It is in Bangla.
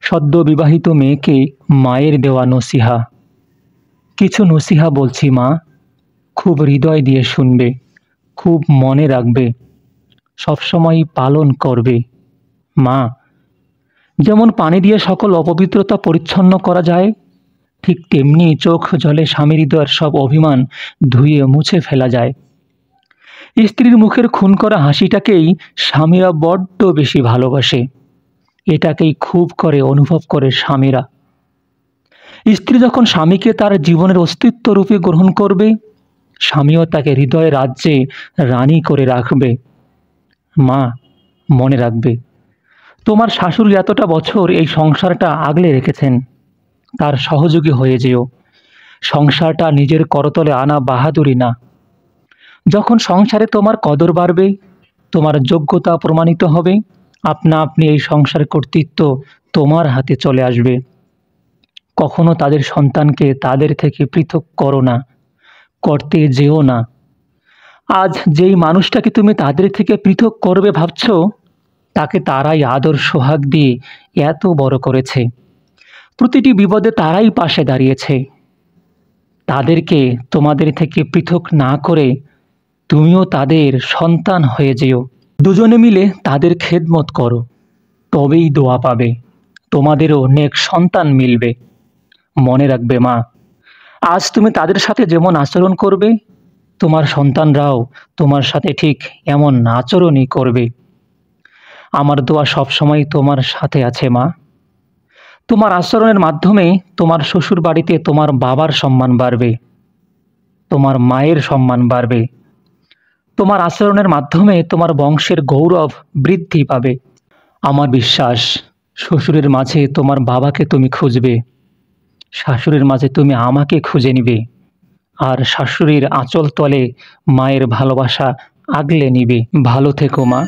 সদ্য বিবাহিত মেয়েকে মায়ের দেওয়া নসিহা। কিছু নসিহা বলছি মা, খুব হৃদয় দিয়ে শুনবে, খুব মনে রাখবে, সবসময় পালন করবে। মা, যেমন পানি দিয়ে সকল অপবিত্রতা পরিচ্ছন্ন করা যায়, ঠিক তেমনি চোখ জলে স্বামীর হৃদয়ের সব অভিমান ধুয়ে মুছে ফেলা যায়। স্ত্রীর মুখের খুন করা হাসিটাকেই স্বামীরা বড্ড বেশি ভালোবাসে। এটাকেই খুব করে অনুভব করে স্বামীরা। স্ত্রী যখন স্বামীকে তার জীবনের অস্তিত্ব রূপে গ্রহণ করবে, স্বামীও তাকে হৃদয়ের রাজ্যে রানী করে রাখবে। মা, মনে রাখবে, তোমার শাশুড়ি এতটা বছর এই সংসারটা আগলে রেখেছেন, তার সহযোগী হয়ে যেও। সংসারটা নিজের করতলে আনা বাহাদুরি না। যখন সংসারে তোমার কদর বাড়বে, তোমার যোগ্যতা প্রমাণিত হবে, আপনা আপনি এই সংসার কর্তৃত্ব তোমার হাতে চলে আসবে। কখনো তাদের সন্তানকে তাদের থেকে পৃথক করো না, করতে যেও না। আজ যেই মানুষটাকে তুমি তাদের থেকে পৃথক করবে ভাবছ, তাকে তারাই আদর সোহাগ দিয়ে এত বড় করেছে। প্রতিটি বিপদে তারাই পাশে দাঁড়িয়েছে। তাদেরকে তোমাদের থেকে পৃথক না করে তুমিও তাদের সন্তান হয়ে যেও। দুজনে মিলে তাদের খেদমত করো, তবেই দোয়া পাবে, তোমাদেরও নেক সন্তান মিলবে। মনে রাখবে মা, আজ তুমি তাদের সাথে যেমন আচরণ করবে, তোমার সন্তানরাও তোমার সাথে ঠিক এমন আচরণই করবে। আমার দোয়া সবসময় তোমার সাথে আছে মা। তোমার আচরণের মাধ্যমে তোমার শ্বশুর বাড়িতে তোমার বাবার সম্মান বাড়বে, তোমার মায়ের সম্মান বাড়বে। তোমার আচরণের মাধ্যমে তোমার বংশের গৌরব বৃদ্ধি পাবে। আমার বিশ্বাস, শ্বশুরের মাঝে তোমার বাবাকে তুমি খুঁজবে, শাশুড়ির মাঝে তুমি আমাকে খুঁজে নিবে, আর শাশুড়ির আঁচল তলে মায়ের ভালোবাসা আগলে নিবে। ভালো থেকো মা।